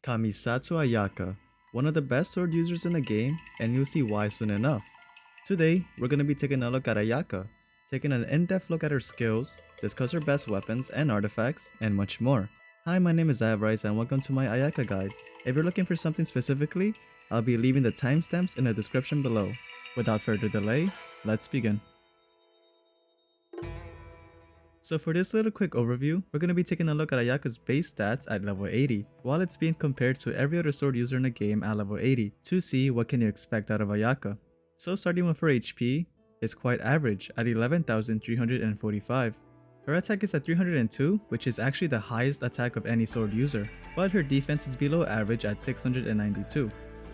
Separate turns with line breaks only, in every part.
Kamisatsu Ayaka, one of the best sword users in the game, and you'll see why soon enough. Today, we're going to be taking a look at Ayaka, taking an in-depth look at her skills, discuss her best weapons and artifacts, and much more. Hi, my name is Avrice and welcome to my Ayaka guide. If you're looking for something specifically, I'll be leaving the timestamps in the description below. Without further delay, let's begin. So for this little quick overview, we're going to be taking a look at Ayaka's base stats at level 80, while it's being compared to every other sword user in the game at level 80, to see what can you expect out of Ayaka. So starting with her HP, is quite average at 11,345. Her attack is at 302, which is actually the highest attack of any sword user, but her defense is below average at 692.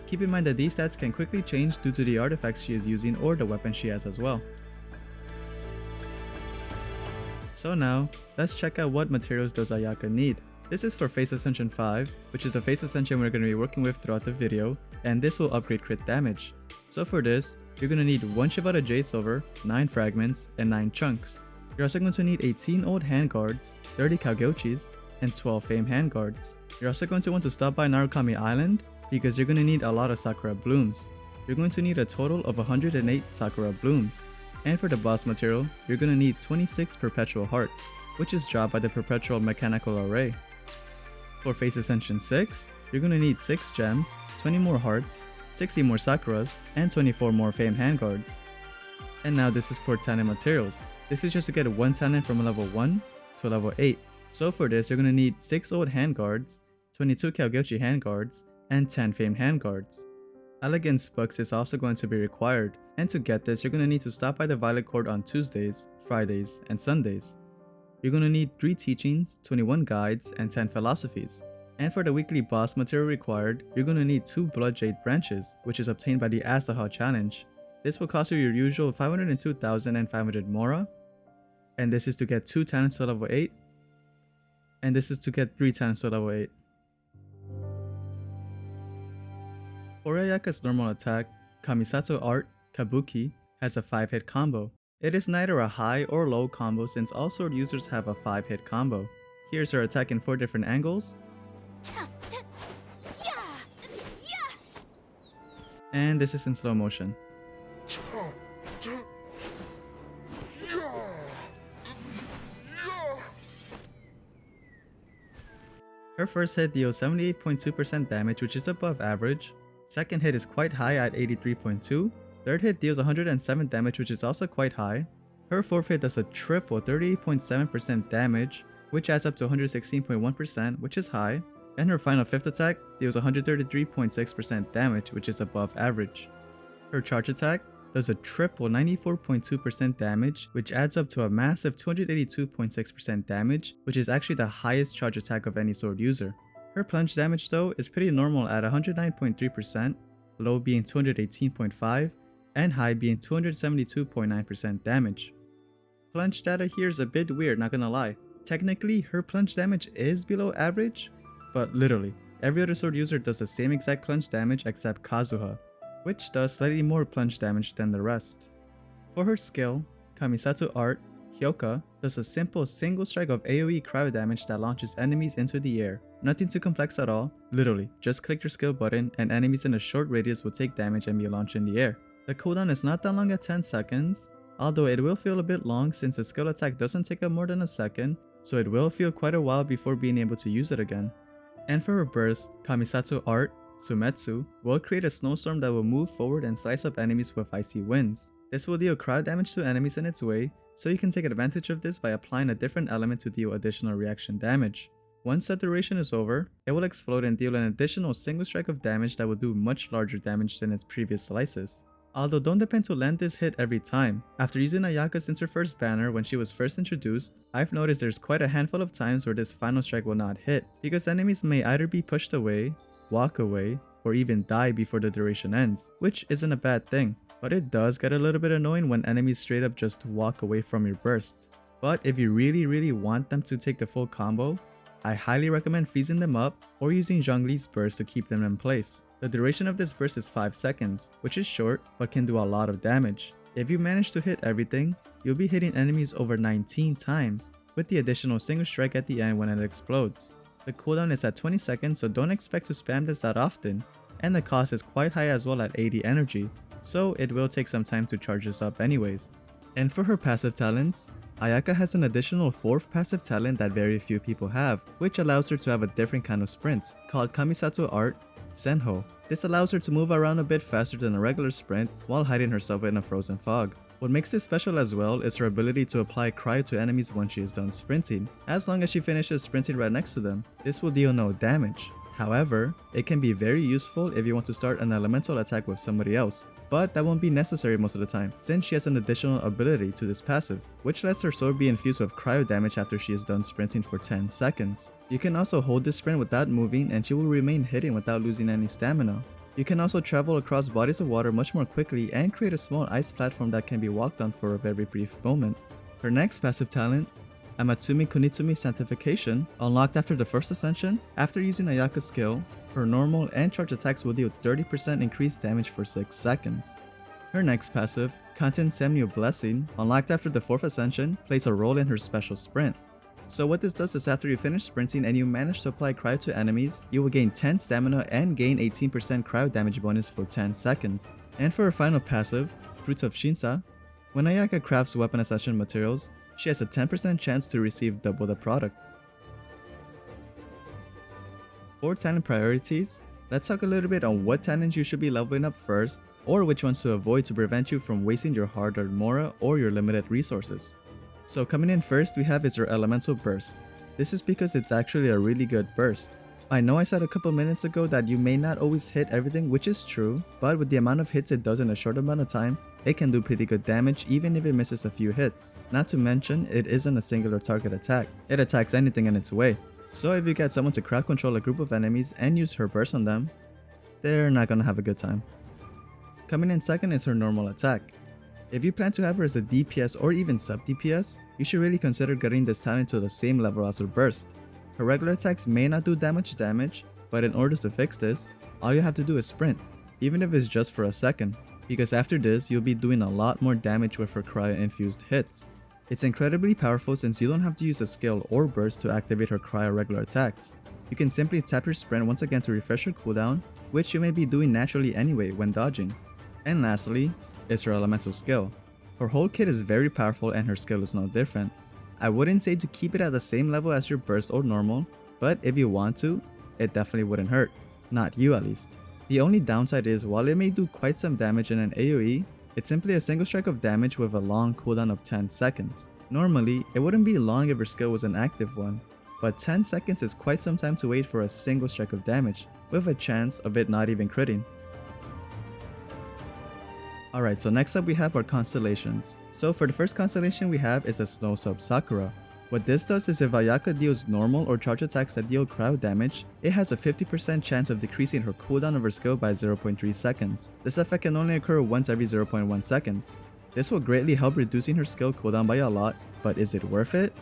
Keep in mind that these stats can quickly change due to the artifacts she is using or the weapon she has as well. So now, let's check out what materials does Ayaka need. This is for Face Ascension 5, which is the Face Ascension we're going to be working with throughout the video, and this will upgrade crit damage. So for this, you're going to need 1 Shivata Jade Silver, 9 Fragments, and 9 Chunks. You're also going to need 18 Old Handguards, 30 Kageuchis, and 12 Fame Handguards. You're also going to want to stop by Narukami Island, because you're going to need a lot of Sakura Blooms. You're going to need a total of 108 Sakura Blooms. And for the boss material, you're going to need 26 Perpetual Hearts, which is dropped by the Perpetual Mechanical Array. For Face Ascension 6, you're going to need 6 gems, 20 more hearts, 60 more Sakuras, and 24 more Fame Handguards. And now this is for Tannen materials. This is just to get 1 Tannen from level 1 to level 8. So for this, you're going to need 6 Old Handguards, 22 Kageuchi Handguards, and 10 Fame Handguards. Elegance books is also going to be required, and to get this, you're going to need to stop by the Violet Court on Tuesdays, Fridays, and Sundays. You're going to need 3 teachings, 21 guides, and 10 philosophies. And for the weekly boss material required, you're going to need 2 Blood Jade branches, which is obtained by the Asaha challenge. This will cost you your usual 502,500 Mora, and this is to get 2 Tannens to level 8, and this is to get 3 Tannens to level 8. For Ayaka's normal attack, Kamisatsu Art Kabuki has a 5-hit combo. It is neither a high or low combo since all sword users have a 5-hit combo. Here's her attack in 4 different angles. And this is in slow motion. Her first hit deals 78.2% damage, which is above average. Second hit is quite high at 83.2. Third hit deals 107 damage, which is also quite high. Her fourth hit does a triple 38.7% damage, which adds up to 116.1%, which is high. And her final 5th attack deals 133.6% damage, which is above average. Her charge attack does a triple 94.2% damage, which adds up to a massive 282.6% damage, which is actually the highest charge attack of any sword user. Her plunge damage though is pretty normal at 109.3%, low being 218.5%, and high being 272.9% damage. Plunge data here is a bit weird, not gonna lie. Technically, her plunge damage is below average, but literally, every other sword user does the same exact plunge damage except Kazuha, which does slightly more plunge damage than the rest. For her skill, Kamisatsu Art Hyoka does a simple single strike of AoE cryo damage that launches enemies into the air. Nothing too complex at all, literally, just click your skill button and enemies in a short radius will take damage and be launched in the air. The cooldown is not that long at 10 seconds, although it will feel a bit long since the skill attack doesn't take up more than a second, so it will feel quite a while before being able to use it again. And for her burst, Kamisatsu Art Sumetsu will create a snowstorm that will move forward and slice up enemies with icy winds. This will deal cryo damage to enemies in its way, so you can take advantage of this by applying a different element to deal additional reaction damage. Once that duration is over, it will explode and deal an additional single strike of damage that will do much larger damage than its previous slices. Although don't depend to land this hit every time. After using Ayaka since her first banner when she was first introduced, I've noticed there's quite a handful of times where this final strike will not hit, because enemies may either be pushed away, walk away, or even die before the duration ends, which isn't a bad thing. But it does get a little bit annoying when enemies straight up just walk away from your burst. But if you really want them to take the full combo, I highly recommend freezing them up or using Zhongli's burst to keep them in place. The duration of this burst is 5 seconds, which is short but can do a lot of damage. If you manage to hit everything, you'll be hitting enemies over 19 times, with the additional single strike at the end when it explodes. The cooldown is at 20 seconds, so don't expect to spam this that often, and the cost is quite high as well at 80 energy, so it will take some time to charge this up anyways. And for her passive talents, Ayaka has an additional 4th passive talent that very few people have, which allows her to have a different kind of sprint, called Kamisatsu Art Senho. This allows her to move around a bit faster than a regular sprint while hiding herself in a frozen fog. What makes this special as well is her ability to apply cryo to enemies once she is done sprinting, as long as she finishes sprinting right next to them. This will deal no damage. However, it can be very useful if you want to start an elemental attack with somebody else, but that won't be necessary most of the time, since she has an additional ability to this passive, which lets her sword be infused with cryo damage after she is done sprinting for 10 seconds. You can also hold this sprint without moving and she will remain hidden without losing any stamina. You can also travel across bodies of water much more quickly and create a small ice platform that can be walked on for a very brief moment. Her next passive talent, Amatsumi Kunitsumi Sanctification, unlocked after the first ascension. After using Ayaka's skill, her normal and charge attacks will deal 30% increased damage for 6 seconds. Her next passive, Content Semnio Blessing, unlocked after the 4th ascension, plays a role in her special sprint. So what this does is after you finish sprinting and you manage to apply cryo to enemies, you will gain 10 stamina and gain 18% cryo damage bonus for 10 seconds. And for her final passive, Fruits of Shinsa, when Ayaka crafts weapon accession materials, she has a 10% chance to receive double the product. For talent priorities, let's talk a little bit on what talents you should be leveling up first, or which ones to avoid to prevent you from wasting your hard-earned mora or your limited resources. So coming in first, we have is your Elemental Burst. This is because it's actually a really good burst. I know I said a couple minutes ago that you may not always hit everything, which is true, but with the amount of hits it does in a short amount of time, it can do pretty good damage even if it misses a few hits. Not to mention, it isn't a singular target attack, it attacks anything in its way. So if you get someone to crowd control a group of enemies and use her burst on them, they're not gonna have a good time. Coming in second is her normal attack. If you plan to have her as a DPS or even sub DPS, you should really consider getting this talent to the same level as her burst. Her regular attacks may not do that much damage, but in order to fix this, all you have to do is sprint, even if it's just for a second, because after this you'll be doing a lot more damage with her cryo infused hits. It's incredibly powerful since you don't have to use a skill or burst to activate her cryo regular attacks. You can simply tap your sprint once again to refresh her cooldown, which you may be doing naturally anyway when dodging. And lastly, is her elemental skill. Her whole kit is very powerful and her skill is no different. I wouldn't say to keep it at the same level as your burst or normal, but if you want to, it definitely wouldn't hurt. Not you at least. The only downside is while it may do quite some damage in an AoE, it's simply a single strike of damage with a long cooldown of 10 seconds. Normally, it wouldn't be long if her skill was an active one, but 10 seconds is quite some time to wait for a single strike of damage, with a chance of it not even critting. Alright, so next up we have our Constellations. So for the first constellation we have is the Snow Sub Sakura. What this does is if Ayaka deals normal or charge attacks that deal crowd damage, it has a 50% chance of decreasing her cooldown of her skill by 0.3 seconds. This effect can only occur once every 0.1 seconds. This will greatly help reducing her skill cooldown by a lot, but is it worth it?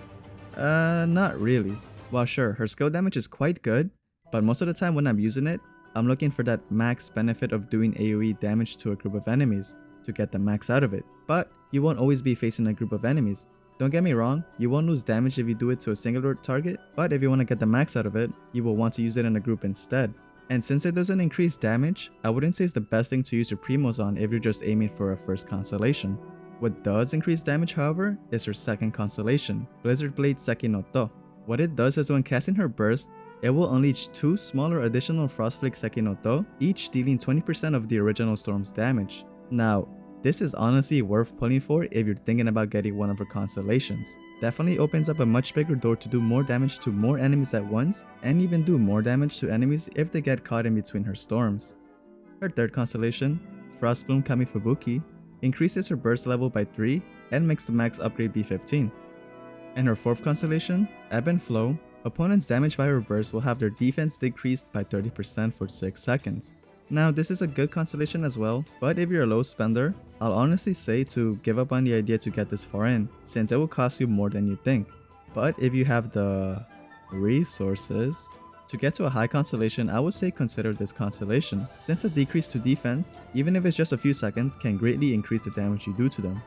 Not really. Well sure, her skill damage is quite good, but most of the time when I'm using it, I'm looking for that max benefit of doing AoE damage to a group of enemies, to get the max out of it. But you won't always be facing a group of enemies. Don't get me wrong, you won't lose damage if you do it to a singular target, but if you want to get the max out of it, you will want to use it in a group instead. And since it doesn't increase damage, I wouldn't say it's the best thing to use your primos on if you're just aiming for a first constellation. What does increase damage however, is her second constellation, Blizzard Blade Seki no To. What it does is when casting her burst, it will unleash 2 smaller additional Frostflake Seki no To, each dealing 20% of the original storm's damage. Now, this is honestly worth pulling for if you're thinking about getting one of her constellations. Definitely opens up a much bigger door to do more damage to more enemies at once, and even do more damage to enemies if they get caught in between her storms. Her third constellation, Frostbloom Kamifubuki, increases her burst level by 3 and makes the max upgrade be 15. And her fourth constellation, Ebb and Flow, opponents damaged by her burst will have their defense decreased by 30% for 6 seconds. Now this is a good constellation as well, but if you're a low spender, I'll honestly say to give up on the idea to get this far in, since it will cost you more than you think. But if you have the resources to get to a high constellation, I would say consider this constellation, since a decrease to defense, even if it's just a few seconds, can greatly increase the damage you do to them.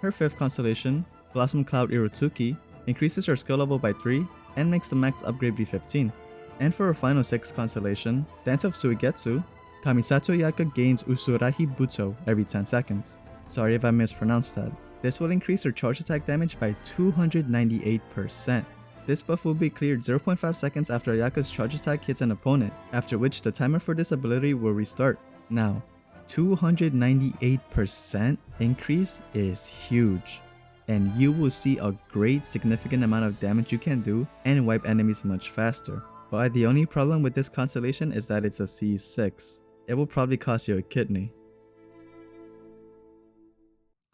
Her fifth constellation, Blossom Cloud Irotsuki, increases her skill level by 3 and makes the max upgrade be 15. And for our final 6 constellation, Dance of Suigetsu, Kamisato Ayaka gains Usurahi Butsu every 10 seconds. Sorry if I mispronounced that. This will increase her charge attack damage by 298%. This buff will be cleared 0.5 seconds after Ayaka's charge attack hits an opponent, after which the timer for this ability will restart. Now, 298% increase is huge, and you will see a great significant amount of damage you can do and wipe enemies much faster. But the only problem with this constellation is that it's a C6. It will probably cost you a kidney.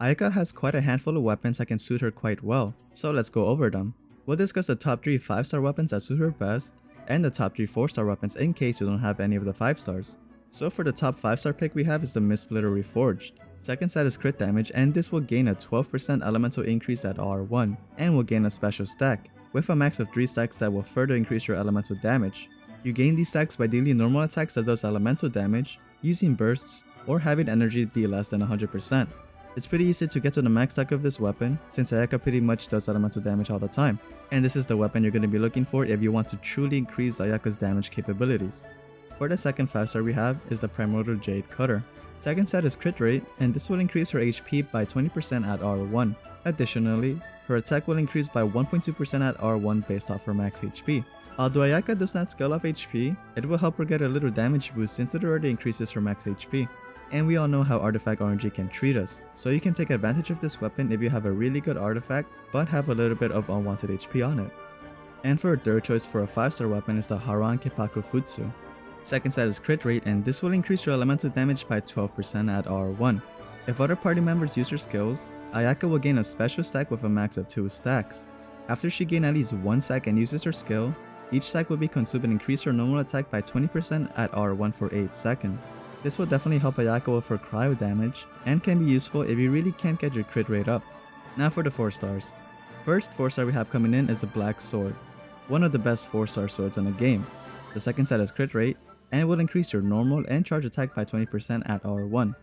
Ayaka has quite a handful of weapons that can suit her quite well, so let's go over them. We'll discuss the top 3 5-star weapons that suit her best, and the top 3 4-star weapons in case you don't have any of the 5 stars. So for the top 5-star pick we have is the Mist Splitter Reforged. Second set is crit damage, and this will gain a 12% elemental increase at R1, and will gain a special stack, with a max of 3 stacks that will further increase your elemental damage. You gain these stacks by dealing normal attacks that does elemental damage, using bursts, or having energy be less than 100%. It's pretty easy to get to the max stack of this weapon, since Ayaka pretty much does elemental damage all the time, and this is the weapon you're going to be looking for if you want to truly increase Ayaka's damage capabilities. For the second 5-star we have is the Primordial Jade Cutter. Second set is crit rate, and this will increase her HP by 20% at R1. Additionally, her attack will increase by 1.2% at R1 based off her max HP. Although Ayaka does not scale off HP, it will help her get a little damage boost since it already increases her max HP. And we all know how artifact RNG can treat us, so you can take advantage of this weapon if you have a really good artifact but have a little bit of unwanted HP on it. And for a third choice for a 5-star weapon is the Haran Kippaku Futsu. Second set is crit rate, and this will increase your elemental damage by 12% at R1. If other party members use her skills, Ayaka will gain a special stack with a max of 2 stacks. After she gains at least 1 stack and uses her skill, each stack will be consumed and increase her normal attack by 20% at R1 for 8 seconds. This will definitely help Ayaka with her cryo damage, and can be useful if you really can't get your crit rate up. Now for the 4 stars. First 4-star we have coming in is the Black Sword, one of the best 4-star swords in the game. The second set is crit rate, and will increase your normal and charge attack by 20% at R1.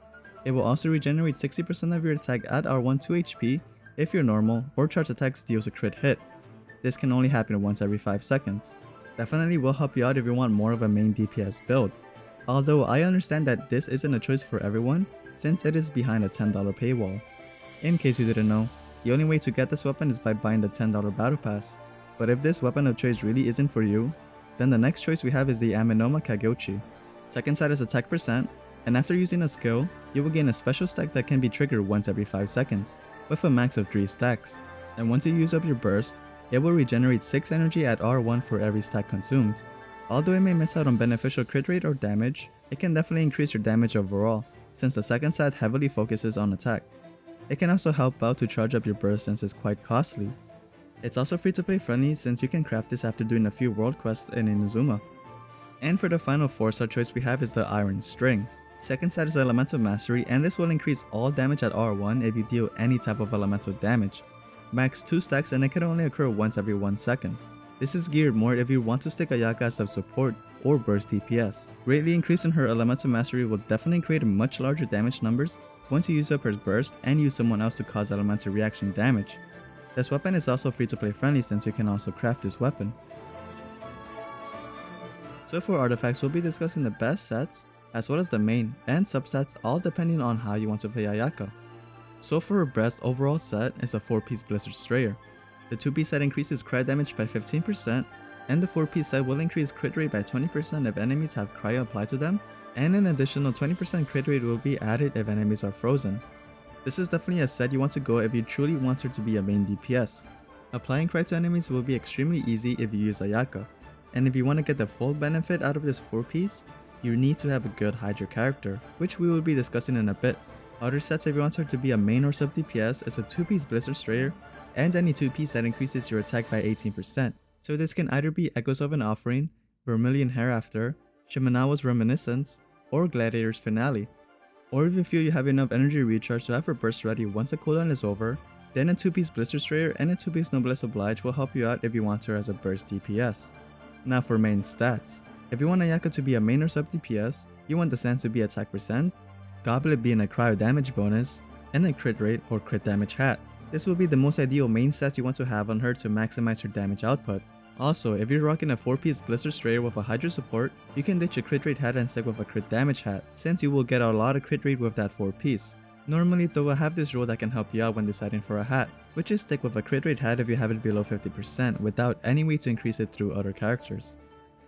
It will also regenerate 60% of your attack at R1 to HP if your normal or charge attacks deals a crit hit. This can only happen once every 5 seconds. Definitely will help you out if you want more of a main DPS build. Although I understand that this isn't a choice for everyone, since it is behind a $10 paywall. In case you didn't know, the only way to get this weapon is by buying the $10 battle pass. But if this weapon of choice really isn't for you, then the next choice we have is the Aminoma Kagyochi. Second set is attack percent, and after using a skill, you will gain a special stack that can be triggered once every 5 seconds, with a max of 3 stacks. And once you use up your burst, it will regenerate 6 energy at R1 for every stack consumed. Although it may miss out on beneficial crit rate or damage, it can definitely increase your damage overall, since the second set heavily focuses on attack. It can also help out to charge up your burst since it's quite costly. It's also free to play friendly since you can craft this after doing a few world quests in Inazuma. And for the final 4-star choice we have is the Iron String. Second set is Elemental Mastery, and this will increase all damage at R1 if you deal any type of elemental damage. Max 2 stacks, and it can only occur once every 1 second. This is geared more if you want to stick Ayaka as a support or burst DPS. Greatly increasing her Elemental Mastery will definitely create much larger damage numbers once you use up her burst and use someone else to cause elemental reaction damage. This weapon is also free to play friendly since you can also craft this weapon. So for artifacts, we'll be discussing the best sets, as well as the main and substats, all depending on how you want to play Ayaka. So for her best overall set is a 4-piece Blizzard Strayer. The 2-piece set increases cryo damage by 15%, and the 4-piece set will increase crit rate by 20% if enemies have cryo applied to them, and an additional 20% crit rate will be added if enemies are frozen. This is definitely a set you want to go if you truly want her to be a main DPS. Applying cryo to enemies will be extremely easy if you use Ayaka, and if you want to get the full benefit out of this 4-piece, you need to have a good Hydra character, which we will be discussing in a bit. Other sets if you want her to be a main or sub DPS is a 2-piece Blizzard Strayer, and any 2-piece that increases your attack by 18%. So this can either be Echoes of an Offering, Vermilion Hereafter, Shimenawa's Reminiscence, or Gladiator's Finale. Or if you feel you have enough energy recharge to have her burst ready once the cooldown is over, then a 2-piece Blizzard Strayer and a 2-piece Noblesse Oblige will help you out if you want her as a burst DPS. Now for main stats. If you want Ayaka to be a main or sub DPS, you want the Sands to be attack percent, Goblet being a cryo damage bonus, and a crit rate or crit damage hat. This will be the most ideal main stats you want to have on her to maximize her damage output. Also, if you're rocking a 4-piece Blister Strayer with a Hydra support, you can ditch a crit rate hat and stick with a crit damage hat, since you will get a lot of crit rate with that 4-piece. Normally though, I have this rule that can help you out when deciding for a hat, which is stick with a crit rate hat if you have it below 50% without any way to increase it through other characters.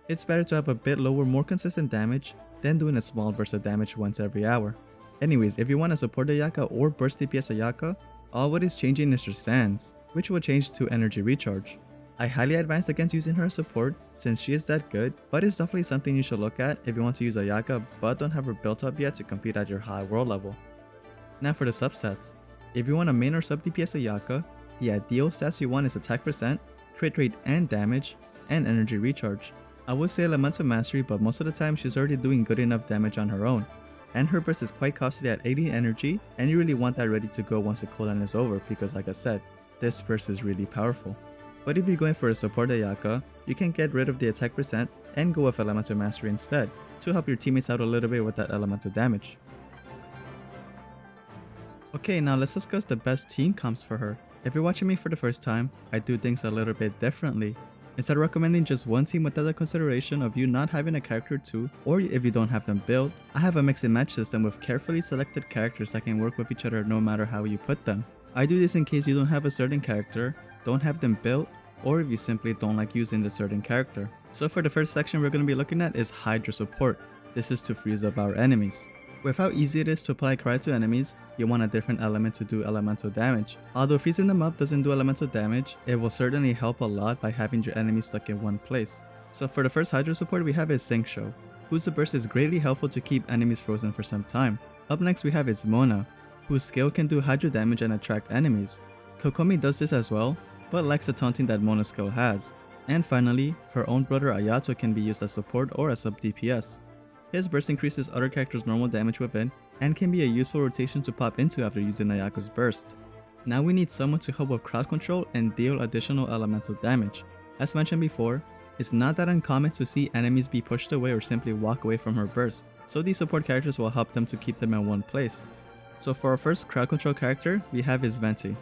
It's better to have a bit lower, more consistent damage than doing a small burst of damage once every hour. Anyways, if you want to support Ayaka or burst DPS Ayaka, all what is changing is her stance, which will change to energy recharge. I highly advise against using her as support since she is that good, but it's definitely something you should look at if you want to use Ayaka but don't have her built up yet to compete at your high world level. Now for the substats. If you want to main or sub DPS Ayaka, the ideal stats you want is attack percent, crit rate and damage, and energy recharge. I would say Elemental Mastery, but most of the time she's already doing good enough damage on her own. And her burst is quite costly at 80 energy, and you really want that ready to go once the cooldown is over because like I said, this burst is really powerful. But if you're going for a support Ayaka, you can get rid of the attack percent and go with Elemental Mastery instead, to help your teammates out a little bit with that elemental damage. Okay, now let's discuss the best team comps for her. If you're watching me for the first time, I do things a little bit differently. Instead of recommending just one team without the consideration of you not having a character too, or if you don't have them built, I have a mix and match system with carefully selected characters that can work with each other no matter how you put them. I do this in case you don't have a certain character, don't have them built, or if you simply don't like using the certain character. So for the first section we're going to be looking at is Hydra support. This is to freeze up our enemies. With how easy it is to apply cryo to enemies, you want a different element to do elemental damage. Although freezing them up doesn't do elemental damage, it will certainly help a lot by having your enemies stuck in one place. So for the first Hydra support we have is Xingqiu, whose burst is greatly helpful to keep enemies frozen for some time. Up next we have is Mona, whose skill can do Hydra damage and attract enemies. Kokomi does this as well, but lacks the taunting that Mona's skill has. And finally, her own brother Ayato can be used as support or as sub DPS. His burst increases other characters' normal damage within, and can be a useful rotation to pop into after using Ayaka's burst. Now we need someone to help with crowd control and deal additional elemental damage. As mentioned before, it's not that uncommon to see enemies be pushed away or simply walk away from her burst, so these support characters will help them to keep them in one place. So for our first crowd control character, we have his Venti.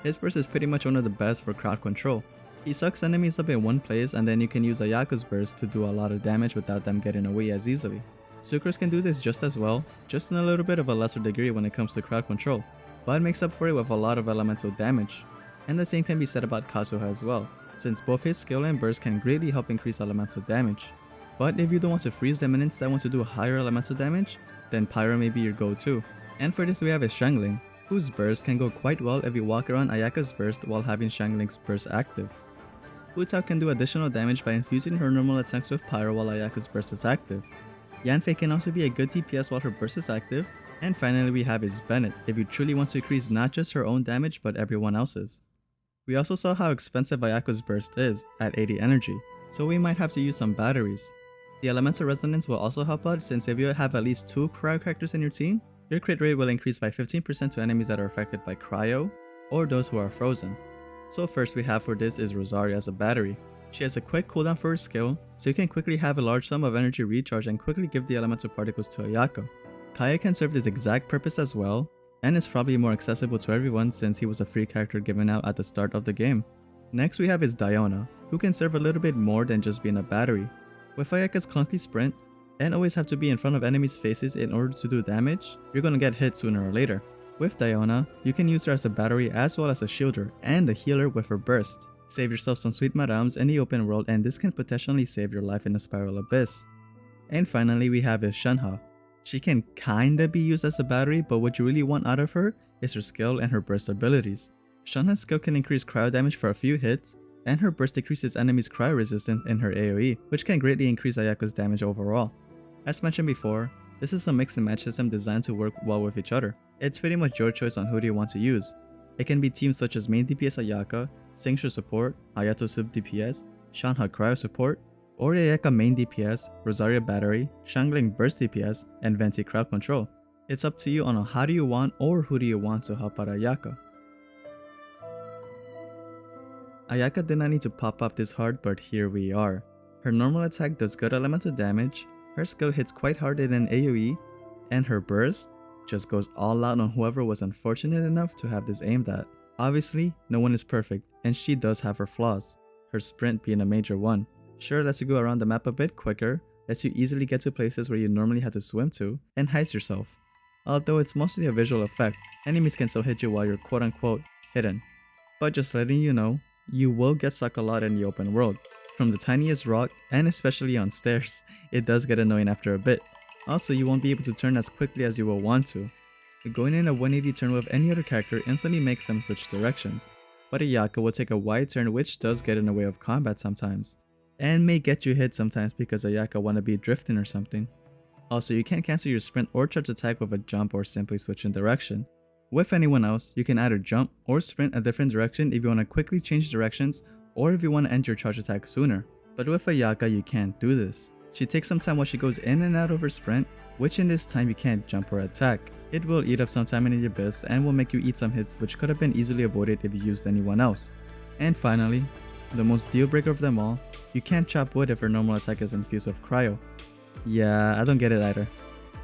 His burst is pretty much one of the best for crowd control. He sucks enemies up in one place and then you can use Ayaka's burst to do a lot of damage without them getting away as easily. Sucrose can do this just as well, just in a little bit of a lesser degree when it comes to crowd control, but makes up for it with a lot of elemental damage. And the same can be said about Kazuha as well, since both his skill and burst can greatly help increase elemental damage. But if you don't want to freeze them and instead want to do higher elemental damage, then Pyro may be your go-to. And for this we have his Xiangling, whose burst can go quite well if you walk around Ayaka's burst while having Xiangling's burst active. Hu Tao can do additional damage by infusing her normal attacks with Pyro while Ayaka's burst is active. Yanfei can also be a good DPS while her burst is active. And finally we have his Bennett, if you truly want to increase not just her own damage but everyone else's. We also saw how expensive Ayaka's burst is, at 80 energy, so we might have to use some batteries. The Elemental Resonance will also help out since if you have at least 2 cryo characters in your team, your crit rate will increase by 15% to enemies that are affected by cryo, or those who are frozen. So first we have for this is Rosaria as a battery. She has a quick cooldown for her skill, so you can quickly have a large sum of energy recharge and quickly give the elemental particles to Ayaka. Kaeya can serve this exact purpose as well, and is probably more accessible to everyone since he was a free character given out at the start of the game. Next we have is Diona, who can serve a little bit more than just being a battery. With Ayaka's clunky sprint, and always have to be in front of enemies' faces in order to do damage, you're gonna get hit sooner or later. With Diona, you can use her as a battery as well as a shielder and a healer with her burst. Save yourself some sweet madams in the open world and this can potentially save your life in the Spiral Abyss. And finally we have is Shenhe. She can kinda be used as a battery, but what you really want out of her is her skill and her burst abilities. Shenhe's skill can increase cryo damage for a few hits, and her burst decreases enemies' cryo resistance in her AoE, which can greatly increase Ayaka's damage overall. As mentioned before, this is a mix and match system designed to work well with each other. It's pretty much your choice on who do you want to use. It can be teams such as main DPS Ayaka, Xingqiu support, Ayato sub DPS, Shenhe cryo support, or Ayaka main DPS, Rosaria battery, Xiangling burst DPS, and Venti crowd control. It's up to you on how do you want or who do you want to help out Ayaka. Ayaka did not need to pop off this hard, but here we are. Her normal attack does good elemental damage, her skill hits quite hard in an AoE, and her burst just goes all out on whoever was unfortunate enough to have this aimed at. Obviously, no one is perfect, and she does have her flaws. her sprint being a major one. Sure, lets you go around the map a bit quicker, lets you easily get to places where you normally had to swim to, and hides yourself. Although it's mostly a visual effect, enemies can still hit you while you're quote unquote hidden. But just letting you know, you will get stuck a lot in the open world. From the tiniest rock, and especially on stairs, it does get annoying after a bit. Also, you won't be able to turn as quickly as you will want to. Going in a 180 turn with any other character instantly makes them switch directions, but Ayaka will take a wide turn, which does get in the way of combat sometimes, and may get you hit sometimes because Ayaka wanna be drifting or something. Also, you can't cancel your sprint or charge attack with a jump or simply switch in direction. With anyone else, you can either jump or sprint a different direction if you want to quickly change directions or if you want to end your charge attack sooner. But with Ayaka, you can't do this. She takes some time while she goes in and out of her sprint, which in this time you can't jump or attack. It will eat up some time in the abyss and will make you eat some hits which could have been easily avoided if you used anyone else. And finally, the most deal breaker of them all, you can't chop wood if her normal attack is infused with cryo. Yeah, I don't get it either.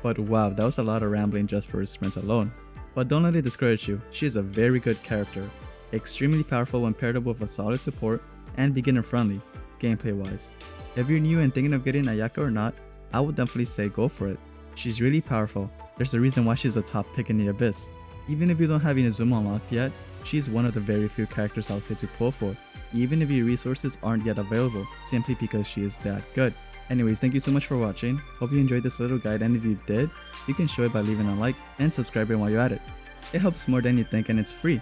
But wow, that was a lot of rambling just for her sprint alone. But don't let it discourage you, she is a very good character, extremely powerful when paired up with a solid support, and beginner friendly, gameplay wise. If you're new and thinking of getting Ayaka or not, I would definitely say go for it. She's really powerful, there's a reason why she's a top pick in the Abyss. Even if you don't have Inazuma unlocked yet, she's one of the very few characters I'll say to pull for, even if your resources aren't yet available, simply because she is that good. Anyways, thank you so much for watching, hope you enjoyed this little guide, and if you did, you can show it by leaving a like and subscribing while you're at it. It helps more than you think and it's free.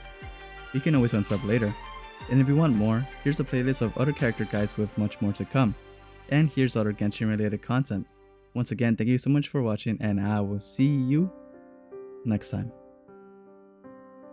You can always unsub later. And if you want more, here's a playlist of other character guides with much more to come. And here's other Genshin related content. Once again, thank you so much for watching and I will see you next time.